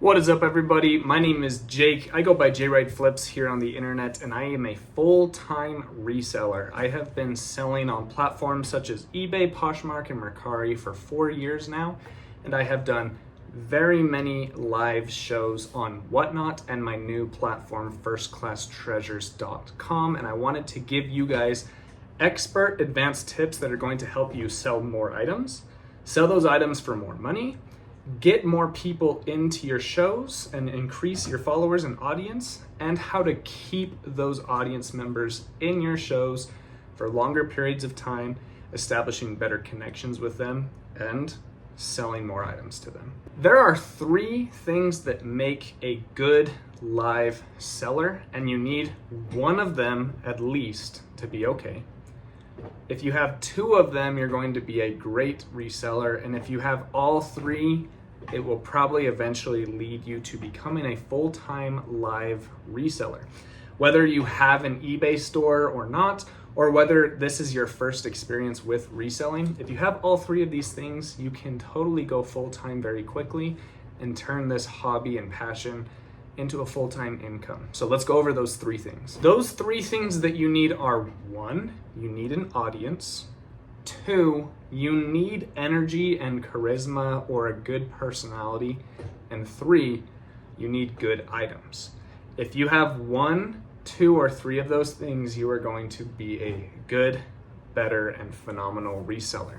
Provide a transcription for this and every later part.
What is up, everybody? My name is Jake. I go by JRightFlips here on the internet, and I am a full-time reseller. I have been selling on platforms such as eBay, Poshmark, and Mercari for 4 years now, and I have done very many live shows on Whatnot and my new platform, firstclasstreasures.com, and I wanted to give you guys expert advanced tips that are going to help you sell more items, sell those items for more money, get more people into your shows and increase your followers and audience, and how to keep those audience members in your shows for longer periods of time, establishing better connections with them and selling more items to them. There are 3 things that make a good live seller, and you need one of them at least to be okay. If you have 2 of them, you're going to be a great reseller, and if you have all 3, it will probably eventually lead you to becoming a full-time live reseller. Whether you have an eBay store or not, or whether this is your first experience with reselling, if you have all 3 of these things, you can totally go full-time very quickly and turn this hobby and passion into a full-time income. So let's go over those 3 things. Those 3 things that you need are: 1, you need an audience; 2, you need energy and charisma or a good personality; and 3, you need good items. If you have 1, 2, or 3 of those things, you are going to be a good, better, and phenomenal reseller.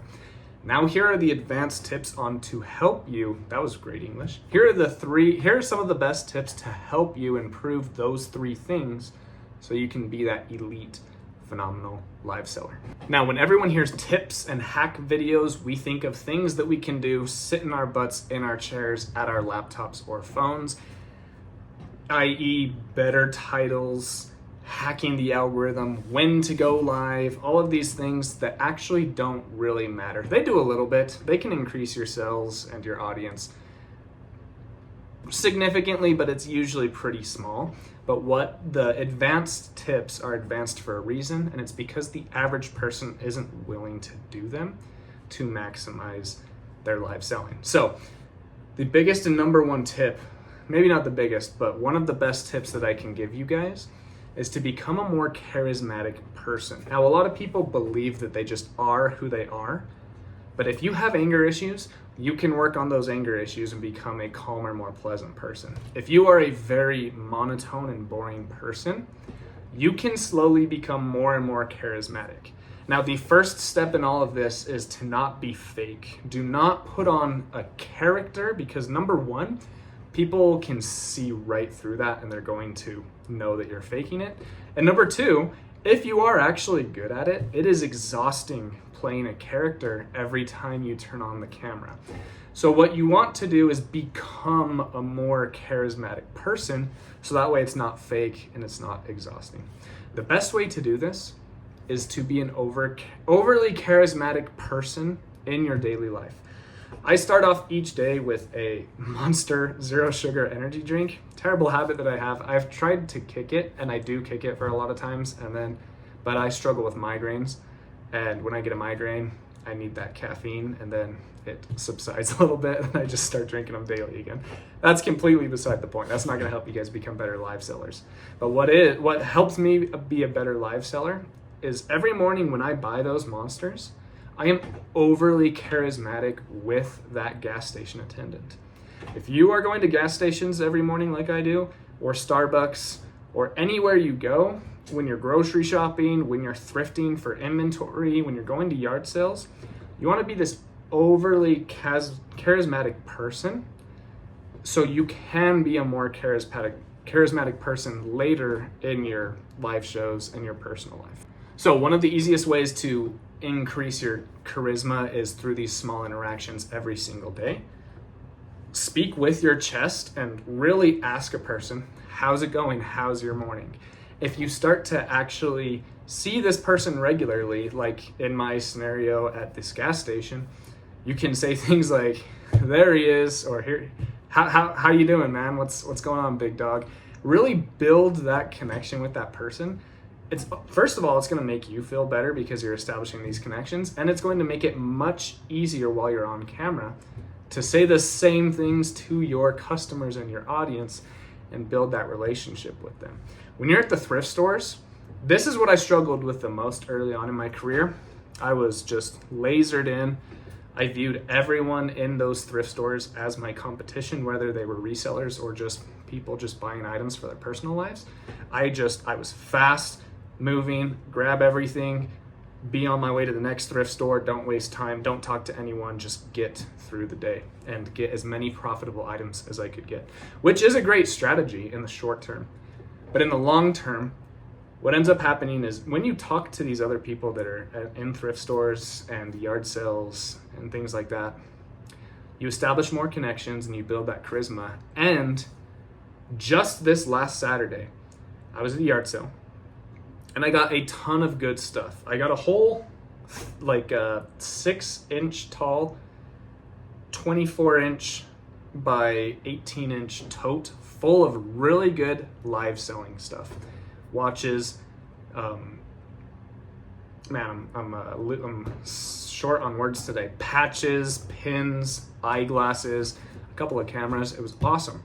Now here are the advanced tips on to help you. That was great English. Here are some of the best tips to help you improve those 3 things so you can be that elite, phenomenal live seller. Now, when everyone hears tips and hack videos, we think of things that we can do sitting our butts in our chairs at our laptops or phones, i.e. better titles, hacking the algorithm, when to go live, all of these things that actually don't really matter. They do a little bit. They can increase your sales and your audience significantly, but it's usually pretty small. But what the advanced tips are advanced for a reason, and it's because the average person isn't willing to do them to maximize their live selling. So the biggest and number 1 tip, maybe not the biggest, but one of the best tips that I can give you guys is to become a more charismatic person. Now, a lot of people believe that they just are who they are, but if you have anger issues, you can work on those anger issues and become a calmer, more pleasant person. If you are a very monotone and boring person, you can slowly become more and more charismatic. Now, the first step in all of this is to not be fake. Do not put on a character, because number 1, people can see right through that and they're going to know that you're faking it. And number 2, if you are actually good at it, it is exhausting playing a character every time you turn on the camera. So what you want to do is become a more charismatic person, so that way it's not fake and it's not exhausting. The best way to do this is to be an overly charismatic person in your daily life. I start off each day with a Monster Zero Sugar energy drink. Terrible habit that I have. I've tried to kick it, and I do kick it for a lot of times, but I struggle with migraines. And when I get a migraine, I need that caffeine, and then it subsides a little bit, and I just start drinking them daily again. That's completely beside the point. That's not gonna help you guys become better live sellers. But what helps me be a better live seller is every morning when I buy those Monsters, I am overly charismatic with that gas station attendant. If you are going to gas stations every morning like I do, or Starbucks, or anywhere you go, when you're grocery shopping, when you're thrifting for inventory, when you're going to yard sales, you want to be this overly charismatic person so you can be a more charismatic person later in your live shows and your personal life. So one of the easiest ways to increase your charisma is through these small interactions every single day. Speak with your chest and really ask a person, how's it going? How's your morning? If you start to actually see this person regularly, like in my scenario at this gas station, you can say things like, there he is, or here, how you doing, man? What's going on, big dog? Really build that connection with that person. First of all, it's going to make you feel better because you're establishing these connections, and it's going to make it much easier while you're on camera to say the same things to your customers and your audience and build that relationship with them. When you're at the thrift stores, this is what I struggled with the most early on in my career. I was just lasered in. I viewed everyone in those thrift stores as my competition, whether they were resellers or just people just buying items for their personal lives. I was fast moving, grab everything, be on my way to the next thrift store, don't waste time, don't talk to anyone, just get through the day and get as many profitable items as I could get, which is a great strategy in the short term. But in the long term, what ends up happening is when you talk to these other people that are in thrift stores and yard sales and things like that, you establish more connections and you build that charisma. And just this last Saturday, I was at the yard sale and I got a ton of good stuff. I got a whole 6-inch tall, 24-inch by 18-inch tote full of really good live selling stuff. Watches, man, I'm short on words today. Patches, pins, eyeglasses, a couple of cameras. It was awesome.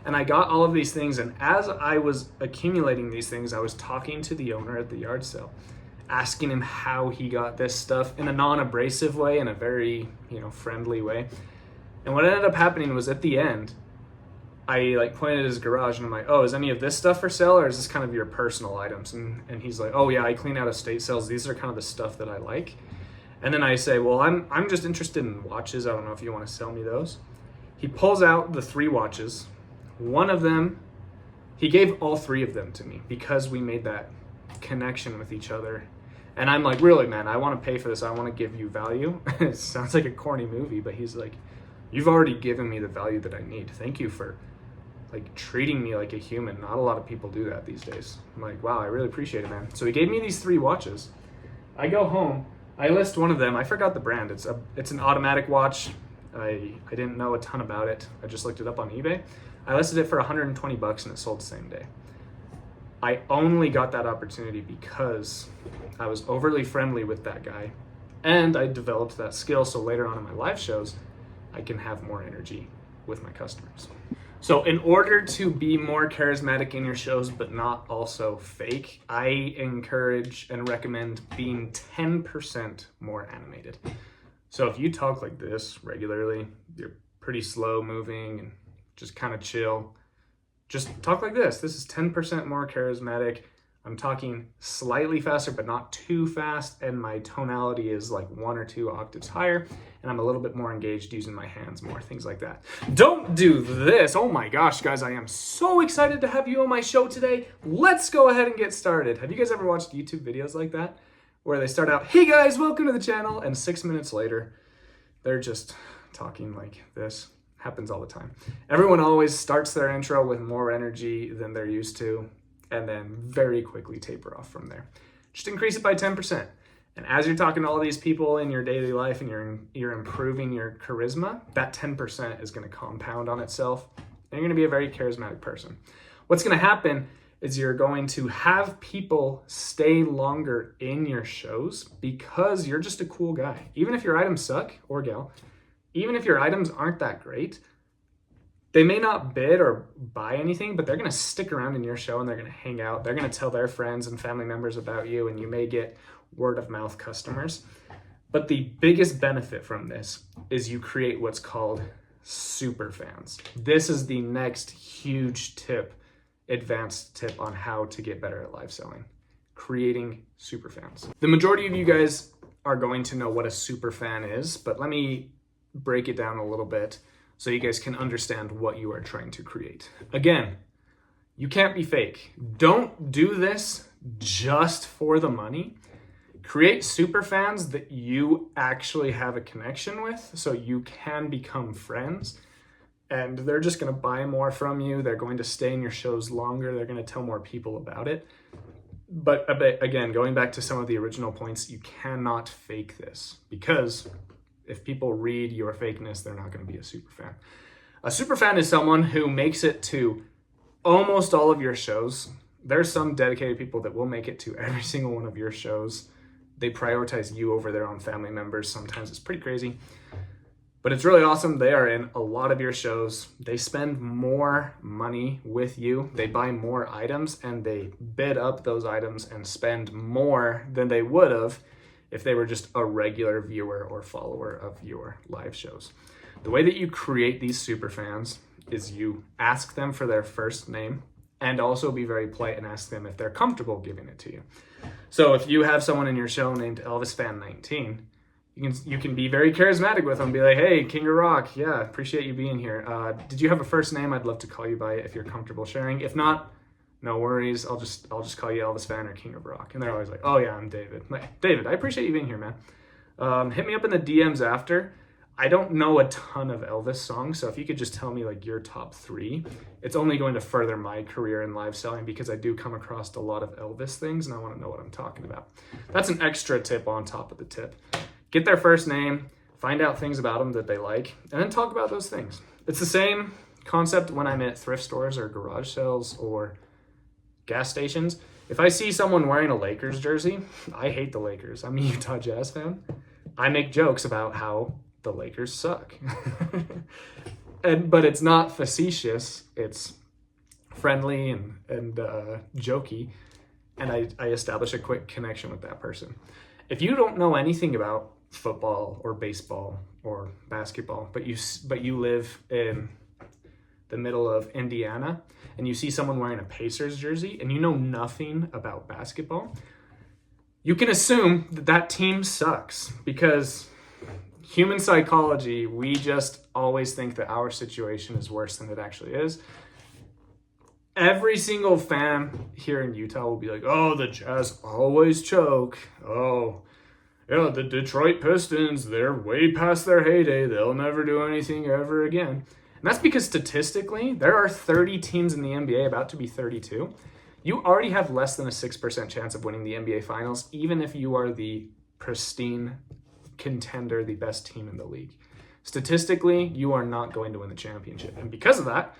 And I got all of these things, and as I was accumulating these things, I was talking to the owner at the yard sale, asking him how he got this stuff in a non-abrasive way, in a very, friendly way. And what ended up happening was at the end, I pointed at his garage and I'm like, oh, is any of this stuff for sale or is this kind of your personal items? And he's like, oh yeah, I clean out estate sales. These are kind of the stuff that I like. And then I say, well, I'm just interested in watches. I don't know if you want to sell me those. He pulls out the 3 watches. One of them, he gave all 3 of them to me because we made that connection with each other. And I'm like, really, man, I want to pay for this. I want to give you value. It sounds like a corny movie, but he's like, you've already given me the value that I need. Thank you for treating me like a human. Not a lot of people do that these days. I'm like, wow, I really appreciate it, man. So he gave me these 3 watches. I go home, I list one of them. I forgot the brand. It's an automatic watch. I didn't know a ton about it. I just looked it up on eBay. I listed it for $120 and it sold the same day. I only got that opportunity because I was overly friendly with that guy and I developed that skill so later on in my live shows, I can have more energy with my customers. So in order to be more charismatic in your shows, but not also fake, I encourage and recommend being 10% more animated. So if you talk like this regularly, you're pretty slow moving and just kind of chill, just talk like this. This is 10% more charismatic. I'm talking slightly faster, but not too fast. And my tonality is like 1 or 2 octaves higher. And I'm a little bit more engaged using my hands more, things like that. Don't do this. Oh my gosh, guys, I am so excited to have you on my show today. Let's go ahead and get started. Have you guys ever watched YouTube videos like that? Where they start out, hey guys, welcome to the channel. And 6 minutes later, they're just talking like this. Happens all the time. Everyone always starts their intro with more energy than they're used to, and then very quickly taper off from there. Just increase it by 10%. And as you're talking to all these people in your daily life and you're improving your charisma, that 10% is going to compound on itself, and you're going to be a very charismatic person. What's going to happen is you're going to have people stay longer in your shows because you're just a cool guy. Even if your items suck, or gal, even if your items aren't that great, they may not bid or buy anything, but they're going to stick around in your show and they're going to hang out. They're going to tell their friends and family members about you, and you may get word of mouth customers. But the biggest benefit from this is you create what's called super fans. This is the next huge tip, advanced tip on how to get better at live selling. Creating super fans. The majority of you guys are going to know what a super fan is, but let me break it down a little bit so you guys can understand what you are trying to create. Again, you can't be fake. Don't do this just for the money. Create super fans that you actually have a connection with so you can become friends, and they're just going to buy more from you. They're going to stay in your shows longer. They're going to tell more people about it. But again, going back to some of the original points, you cannot fake this, because if people read your fakeness, they're not going to be a super fan. A super fan is someone who makes it to almost all of your shows. There's some dedicated people that will make it to every single one of your shows. They prioritize you over their own family members. Sometimes it's pretty crazy. But it's really awesome. They are in a lot of your shows. They spend more money with you. They buy more items and they bid up those items and spend more than they would have if they were just a regular viewer or follower of your live shows. The way that you create these super fans is you ask them for their first name and also be very polite and ask them if they're comfortable giving it to you. So if you have someone in your show named Elvis Fan 19, you can be very charismatic with them. Be like, hey, King of Rock, yeah, appreciate you being here. Did you have a first name? I'd love to call you by it if you're comfortable sharing. If not, no worries. I'll just call you Elvis Fan or King of Rock. And they're always like, oh yeah, I'm David. Like, David, I appreciate you being here, man. Hit me up in the DMs after. I don't know a ton of Elvis songs, so if you could just tell me like your top 3, it's only going to further my career in live selling because I do come across a lot of Elvis things and I want to know what I'm talking about. That's an extra tip on top of the tip. Get their first name, find out things about them that they like, and then talk about those things. It's the same concept when I'm at thrift stores or garage sales or gas stations. If I see someone wearing a Lakers jersey, I hate the Lakers. I'm a Utah Jazz fan. I make jokes about how the Lakers suck. But it's not facetious. It's friendly and jokey. And I establish a quick connection with that person. If you don't know anything about football or baseball or basketball, but you live in the middle of Indiana and you see someone wearing a Pacers jersey and you know nothing about basketball, you can assume that that team sucks because human psychology, we just always think that our situation is worse than it actually is. Every single fan here in Utah will be like, oh, the Jazz always choke. Oh, yeah, the Detroit Pistons, they're way past their heyday. They'll never do anything ever again. And that's because statistically, there are 30 teams in the NBA, about to be 32. You already have less than a 6% chance of winning the NBA Finals, even if you are the pristine contender, the best team in the league. Statistically, you are not going to win the championship. And because of that,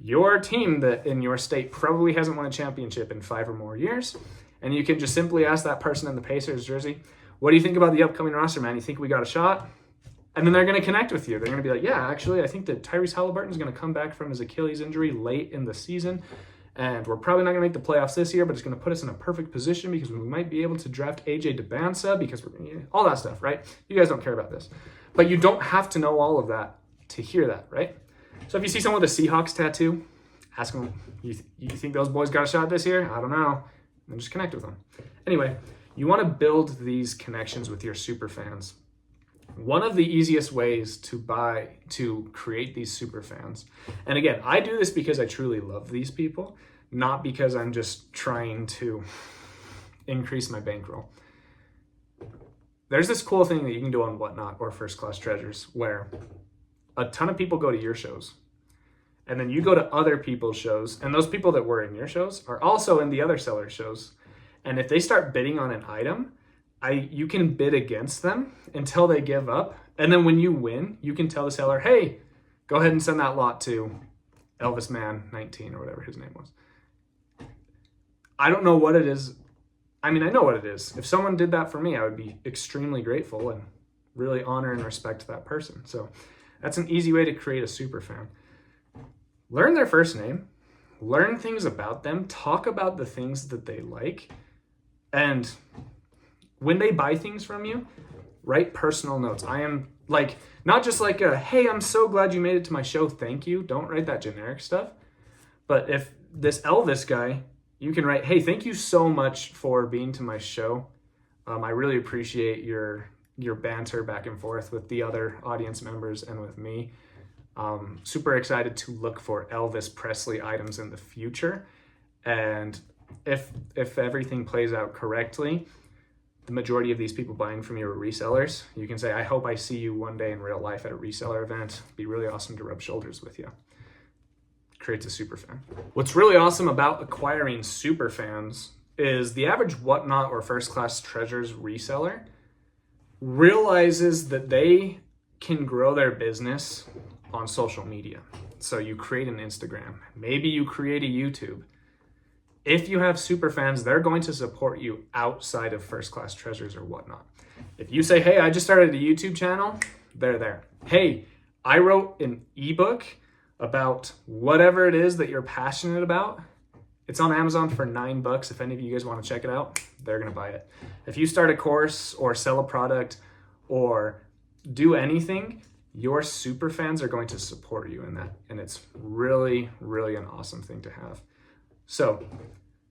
your team that in your state probably hasn't won a championship in 5 or more years. And you can just simply ask that person in the Pacers jersey, what do you think about the upcoming roster, man? You think we got a shot? And then they're going to connect with you. They're going to be like, yeah, actually, I think that Tyrese Halliburton is going to come back from his Achilles injury late in the season. And we're probably not going to make the playoffs this year, but it's going to put us in a perfect position because we might be able to draft AJ DeBansa because we're going to all that stuff, right? You guys don't care about this. But you don't have to know all of that to hear that, right? So if you see someone with a Seahawks tattoo, ask them, you think those boys got a shot this year? I don't know. And just connect with them. Anyway, you want to build these connections with your super fans. One of the easiest ways to create these super fans, and again, I do this because I truly love these people, not because I'm just trying to increase my bankroll. There's this cool thing that you can do on Whatnot or First Class Treasures where a ton of people go to your shows and then you go to other people's shows, and those people that were in your shows are also in the other sellers' shows. And if they start bidding on an item, you can bid against them until they give up. And then when you win, you can tell the seller, hey, go ahead and send that lot to Elvis Man 19 or whatever his name was. I don't know what it is. I mean, I know what it is. If someone did that for me, I would be extremely grateful and really honor and respect that person. So that's an easy way to create a super fan. Learn their first name, learn things about them, talk about the things that they like, and when they buy things from you, write personal notes. I am like, not just like a, hey, I'm so glad you made it to my show, thank you. Don't write that generic stuff. But if this Elvis guy, you can write, hey, thank you so much for being to my show. I really appreciate your banter back and forth with the other audience members and with me. Super excited to look for Elvis Presley items in the future. And if everything plays out correctly, the majority of these people buying from you are resellers. You can say, I hope I see you one day in real life at a reseller event. It'd be really awesome to rub shoulders with you. Creates a super fan. What's really awesome about acquiring super fans is the average Whatnot or First Class Treasures reseller realizes that they can grow their business on social media. So you create an Instagram, maybe you create a YouTube. If you have super fans, they're going to support you outside of First Class Treasures or Whatnot. If you say, hey, I just started a YouTube channel, they're there. Hey, I wrote an ebook about whatever it is that you're passionate about. It's on Amazon for $9. If any of you guys want to check it out, they're going to buy it. If you start a course or sell a product or do anything, your super fans are going to support you in that. And it's really, really an awesome thing to have. So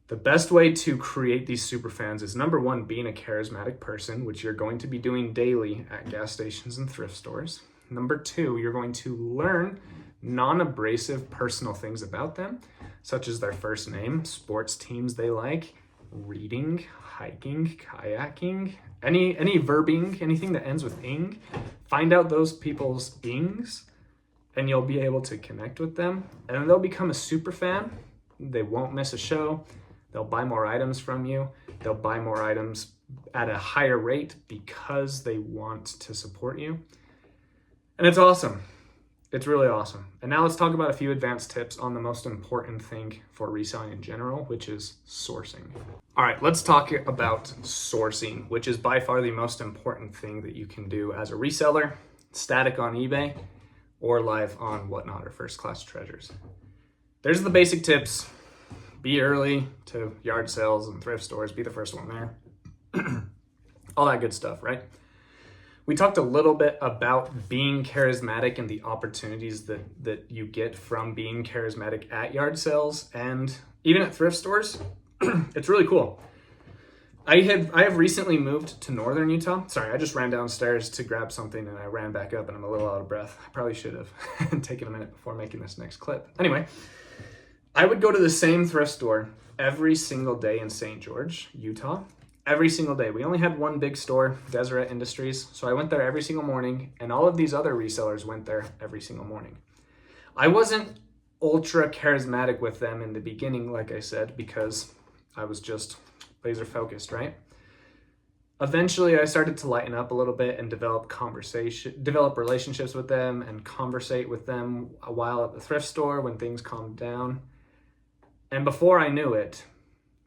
the best way to create these super fans is, number one, being a charismatic person, which you're going to be doing daily at gas stations and thrift stores. Number two, you're going to learn non-abrasive personal things about them, such as their first name, sports teams they like, reading, hiking, kayaking, any verbing, anything that ends with ing. Find out those people's ings, and you'll be able to connect with them, and then they'll become a super fan. They won't miss a show. They'll buy more items from you. They'll buy more items at a higher rate because they want to support you. And it's awesome. It's really awesome. And now let's talk about a few advanced tips on the most important thing for reselling in general, which is sourcing. All right, let's talk about sourcing, which is by far the most important thing that you can do as a reseller, static on eBay, or live on Whatnot or First Class Treasures. There's the basic tips. Be early to yard sales and thrift stores. Be the first one there. All that good stuff, right? We talked a little bit about being charismatic and the opportunities that you get from being charismatic at yard sales and even at thrift stores. It's really cool. I have recently moved to northern Utah. Sorry, I just ran downstairs to grab something and I ran back up and I'm a little out of breath. I probably should have taken a minute before making this next clip. Anyway, I would go to the same thrift store every single day in St. George, Utah. Every single day. We only had one big store, Deseret Industries, so I went there every single morning, and all of these other resellers went there every single morning. I wasn't ultra charismatic with them in the beginning, like I said, because I was just laser focused, right? Eventually, I started to lighten up a little bit and develop relationships with them and conversate with them a while at the thrift store when things calmed down. And before I knew it,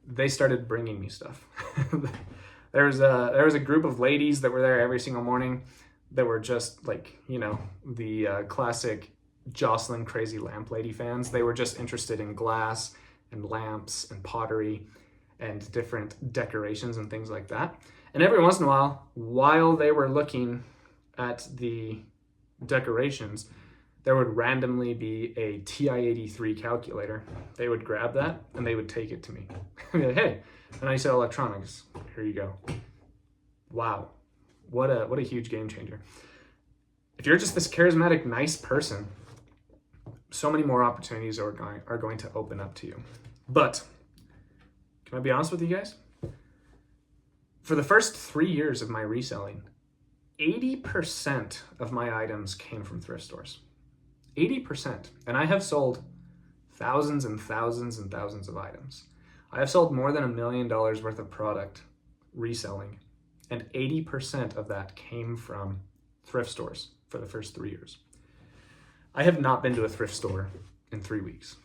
they started bringing me stuff. There was a group of ladies that were there every single morning that were just like, the classic Jocelyn Crazy Lamp Lady fans. They were just interested in glass and lamps and pottery and different decorations and things like that. And every once in a while they were looking at the decorations, there would randomly be a TI-83 calculator. They would grab that and they would take it to me. I'd be like, hey, and I sell electronics. Here you go. Wow, what a huge game changer. If you're just this charismatic, nice person, so many more opportunities are going to open up to you. But can I be honest with you guys? For the first 3 years of my reselling, 80% of my items came from thrift stores. 80%. And I have sold thousands and thousands and thousands of items. I have sold more than $1 million worth of product reselling, and 80% of that came from thrift stores for the first 3 years. I have not been to a thrift store in 3 weeks,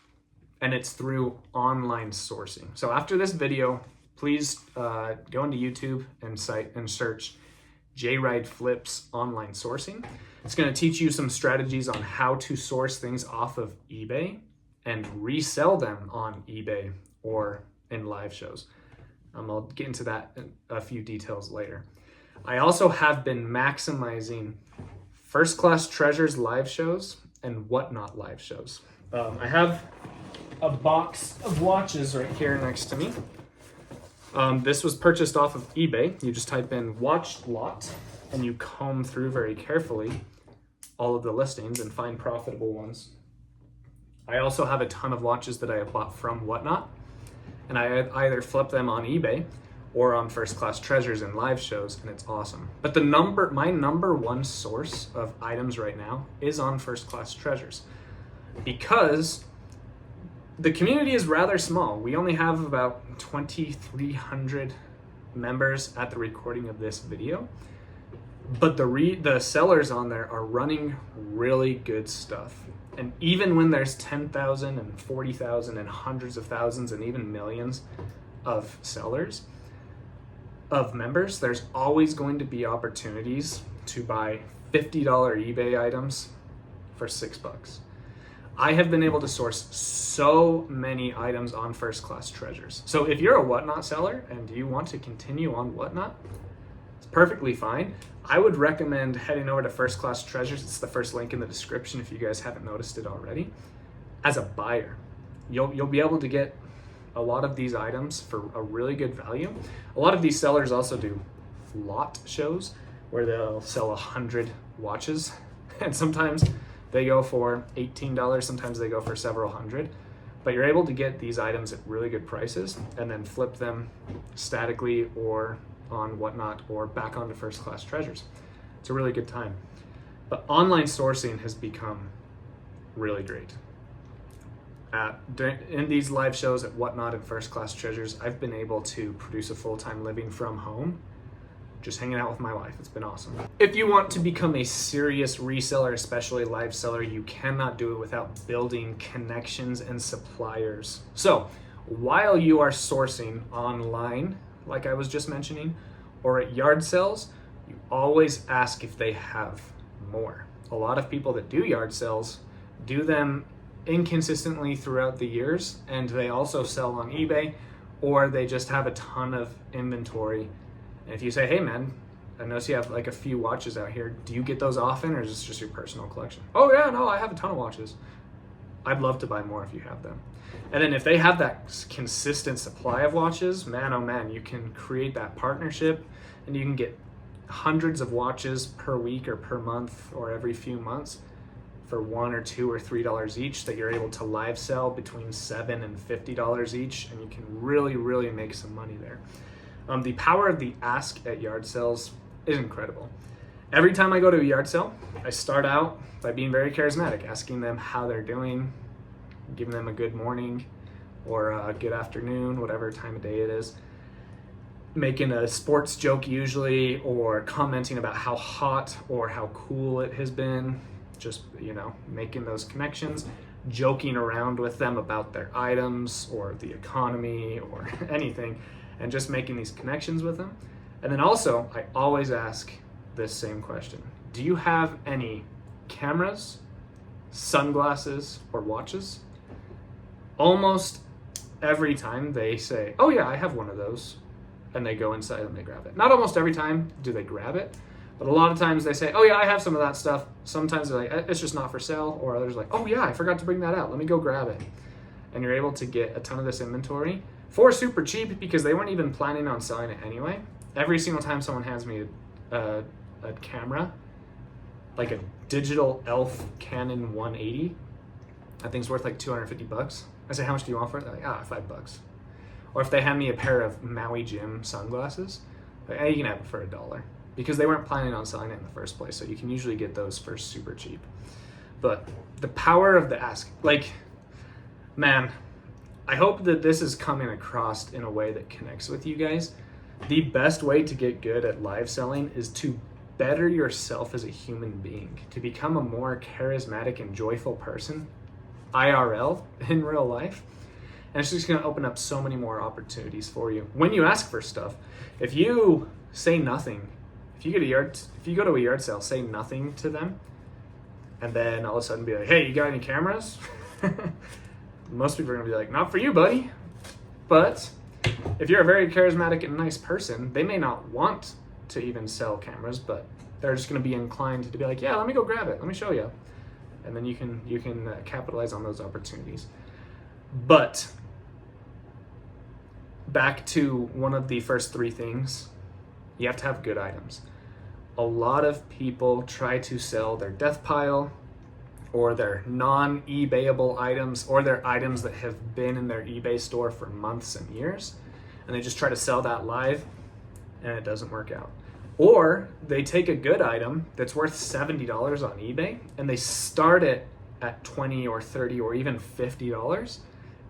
and it's through online sourcing. So after this video, please go into YouTube and search J-Ride Flips online sourcing. It's going to teach you some strategies on how to source things off of eBay and resell them on eBay or in live shows. I'll get into that in a few details later. I also have been maximizing First Class Treasures live shows and Whatnot live shows. I have a box of watches right here next to me. This was purchased off of eBay. You just type in watch lot and you comb through very carefully all of the listings and find profitable ones. I also have a ton of watches that I have bought from Whatnot, and I either flip them on eBay or on First Class Treasures and live shows, and it's awesome. But my number one source of items right now is on First Class Treasures, because the community is rather small. We only have about 2,300 members at the recording of this video, but the sellers on there are running really good stuff. And even when there's 10,000 and 40,000 and hundreds of thousands and even millions of sellers, of members, there's always going to be opportunities to buy $50 eBay items for $6. I have been able to source so many items on First Class Treasures. So if you're a Whatnot seller and you want to continue on Whatnot, it's perfectly fine. I would recommend heading over to First Class Treasures. It's the first link in the description if you guys haven't noticed it already. As a buyer, you'll be able to get a lot of these items for a really good value. A lot of these sellers also do lot shows where they'll sell 100 watches, and sometimes they go for $18, sometimes they go for several hundred, but you're able to get these items at really good prices and then flip them statically or on Whatnot or back onto First Class Treasures. It's a really good time. But online sourcing has become really great. In these live shows at Whatnot and First Class Treasures, I've been able to produce a full-time living from home, just hanging out with my wife. It's been awesome. If you want to become a serious reseller, especially live seller, you cannot do it without building connections and suppliers. So while you are sourcing online, like I was just mentioning, or at yard sales, you always ask if they have more. A lot of people that do yard sales do them inconsistently throughout the years, and they also sell on eBay, or they just have a ton of inventory. And if you say, hey man, I notice you have like a few watches out here, do you get those often, or is this just your personal collection? Oh yeah, no, I have a ton of watches. I'd love to buy more if you have them. And then if they have that consistent supply of watches, man, oh man, you can create that partnership and you can get hundreds of watches per week or per month or every few months for $1 or $2 or $3 each that you're able to live sell between $7 and $50 each, and you can really, really make some money there. The power of the ask at yard sales is incredible. Every time I go to a yard sale, I start out by being very charismatic, asking them how they're doing, giving them a good morning or a good afternoon, whatever time of day it is, making a sports joke usually, or commenting about how hot or how cool it has been, just, making those connections, joking around with them about their items or the economy or anything, and just making these connections with them. And then also, I always ask this same question. Do you have any cameras, sunglasses, or watches? Almost every time they say, oh yeah, I have one of those, and they go inside and they grab it. Not almost every time do they grab it, but a lot of times they say, oh yeah, I have some of that stuff. Sometimes they're like, it's just not for sale, or others are like, oh yeah, I forgot to bring that out. Let me go grab it. And you're able to get a ton of this inventory for super cheap because they weren't even planning on selling it anyway. Every single time someone hands me a camera, like a digital ELPH Canon 180, I think it's worth like $250. I say, how much do you want for it? They're like, $5. Or if they hand me a pair of Maui Jim sunglasses, like, hey, you can have it for $1, because they weren't planning on selling it in the first place. So you can usually get those for super cheap. But the power of the ask, man, I hope that this is coming across in a way that connects with you guys. The best way to get good at live selling is to better yourself as a human being, to become a more charismatic and joyful person, IRL, in real life. And it's just gonna open up so many more opportunities for you. When you ask for stuff, if you say nothing, if you go to a yard sale, say nothing to them, and then all of a sudden be like, hey, you got any cameras? Most people are gonna be like, not for you, buddy. But if you're a very charismatic and nice person, they may not want to even sell cameras, but they're just gonna be inclined to be like, yeah, let me go grab it, let me show you. And then you can capitalize on those opportunities. But back to one of the first three things, you have to have good items. A lot of people try to sell their death pile or their non-eBayable items, or their items that have been in their eBay store for months and years, and they just try to sell that live, and it doesn't work out. Or they take a good item that's worth $70 on eBay, and they start it at $20 or $30 or even $50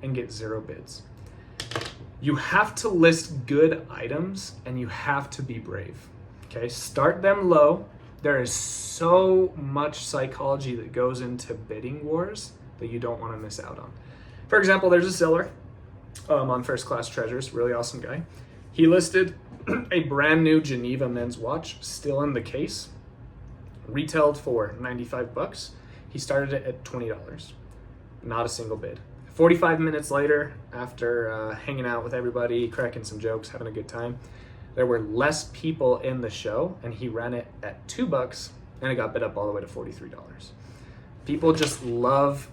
and get 0 bids. You have to list good items, and you have to be brave. Okay, start them low. There is so much psychology that goes into bidding wars that you don't want to miss out on. For example, there's a seller on First Class Treasures, really awesome guy. He listed a brand new Geneva men's watch, still in the case, retailed for 95 bucks. He started it at $20. Not a single bid. 45 minutes later, after hanging out with everybody, cracking some jokes, having a good time, there were less people in the show, and he ran it at $2, and it got bid up all the way to $43. People just love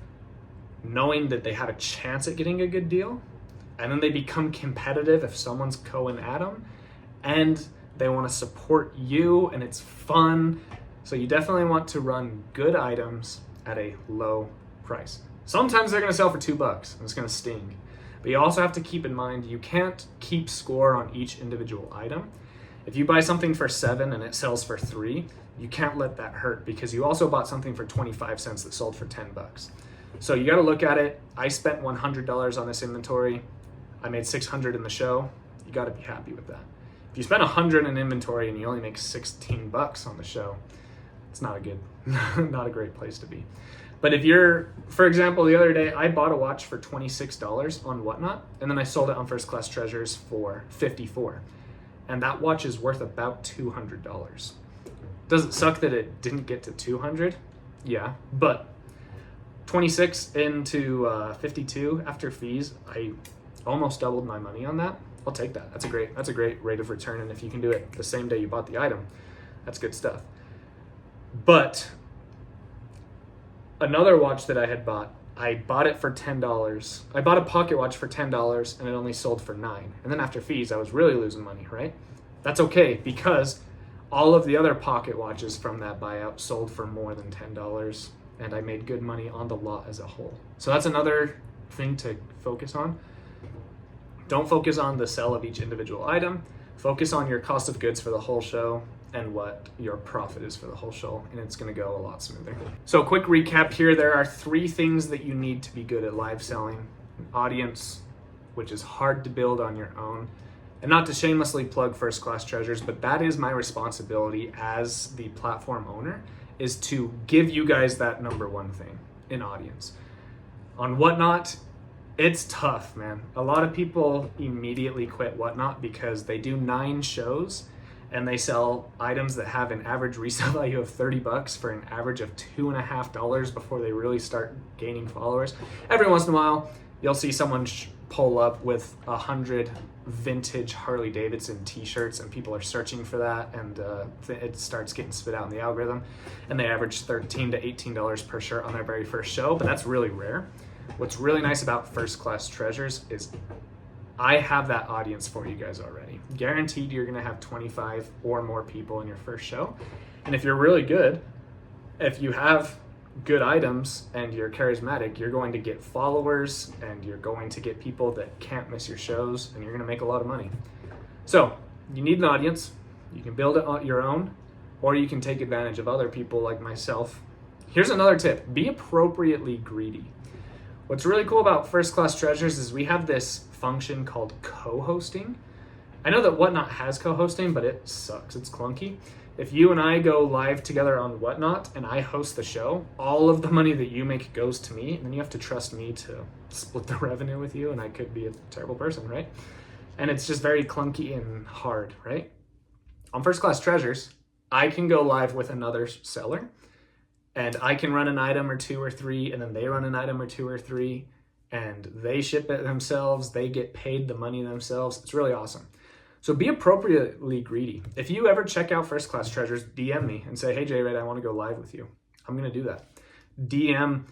knowing that they have a chance at getting a good deal, and then they become competitive if someone's going at them, and they want to support you, and it's fun. So you definitely want to run good items at a low price. Sometimes they're going to sell for $2 and it's going to sting. But you also have to keep in mind, you can't keep score on each individual item. If you buy something for $7 and it sells for $3, you can't let that hurt because you also bought something for 25 cents that sold for $10. So you got to look at it. I spent $100 on this inventory. I made $600 in the show. You got to be happy with that. If you spend $100 in inventory and you only make $16 on the show, it's not a good, not a great place to be. But if you're, for example, the other day, I bought a watch for $26 on Whatnot, and then I sold it on First Class Treasures for $54. And that watch is worth about $200. Does it suck that it didn't get to 200? Yeah, but 26 into 52 after fees, I almost doubled my money on that. I'll take that. That's a great rate of return. And if you can do it the same day you bought the item, that's good stuff. But another watch that I bought it for $10. I bought a pocket watch for $10 and it only sold for $9. And then after fees, I was really losing money, right? That's okay because all of the other pocket watches from that buyout sold for more than $10 and I made good money on the lot as a whole. So that's another thing to focus on. Don't focus on the sell of each individual item. Focus on your cost of goods for the whole show and what your profit is for the whole show, and it's gonna go a lot smoother. So quick recap here, there are 3 things that you need to be good at live selling. An audience, which is hard to build on your own. And not to shamelessly plug First Class Treasures, but that is my responsibility as the platform owner, is to give you guys that number one thing, an audience. On Whatnot, it's tough, man. A lot of people immediately quit Whatnot because they do 9 shows and they sell items that have an average resale value of $30 for an average of $2.50 before they really start gaining followers. Every once in a while, you'll see someone pull up with 100 vintage Harley Davidson t-shirts and people are searching for that, and it starts getting spit out in the algorithm, and they average $13 to $18 per shirt on their very first show, but that's really rare. What's really nice about First Class Treasures is I have that audience for you guys already. Guaranteed you're gonna have 25 or more people in your first show. And if you're really good, if you have good items and you're charismatic, you're going to get followers and you're going to get people that can't miss your shows and you're gonna make a lot of money. So you need an audience. You can build it on your own, or you can take advantage of other people like myself. Here's another tip, be appropriately greedy. What's really cool about First Class Treasures is we have this function called co-hosting. I know that Whatnot has co-hosting, but it sucks, it's clunky. If you and I go live together on Whatnot and I host the show, all of the money that you make goes to me, and then you have to trust me to split the revenue with you, and I could be a terrible person, right? And it's just very clunky and hard, right? On First Class Treasures, I can go live with another seller, and I can run an item or 2 or 3, and then they run an item or 2 or 3, and they ship it themselves, they get paid the money themselves. It's really awesome. So be appropriately greedy. If you ever check out First Class Treasures, DM me and say, hey J-Red, I want to go live with you. I'm gonna do that. DM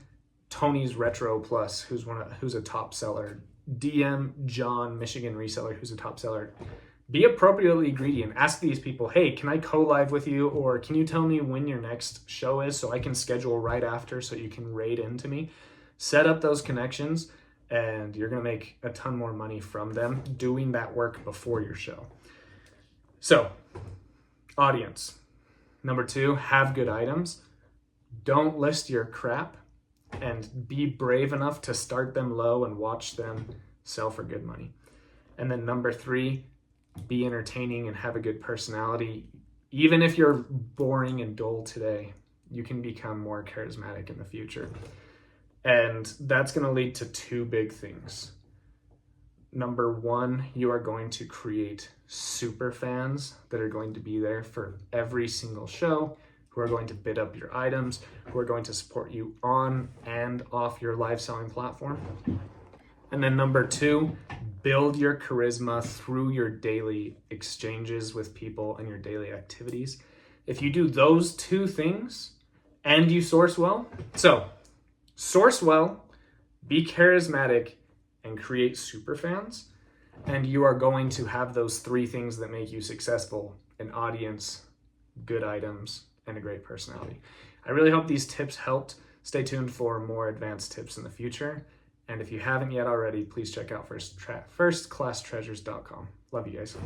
Tony's Retro Plus, who's a top seller. DM John, Michigan Reseller, who's a top seller. Be appropriately greedy and ask these people, hey, can I co-live with you? Or can you tell me when your next show is so I can schedule right after so you can raid into me? Set up those connections and you're gonna make a ton more money from them doing that work before your show. So, audience. Number 2, have good items. Don't list your crap and be brave enough to start them low and watch them sell for good money. And then number 3, be entertaining and have a good personality. Even if you're boring and dull today, you can become more charismatic in the future. And that's going to lead to 2 big things. Number 1, you are going to create super fans that are going to be there for every single show, who are going to bid up your items, who are going to support you on and off your live selling platform. And then number 2, build your charisma through your daily exchanges with people and your daily activities. If you do those 2 things and you source well, so source well, be charismatic, and create super fans, and you are going to have those 3 things that make you successful: an audience, good items, and a great personality. I really hope these tips helped. Stay tuned for more advanced tips in the future. And if you haven't yet already, please check out firstclasstreasures.com. Love you guys.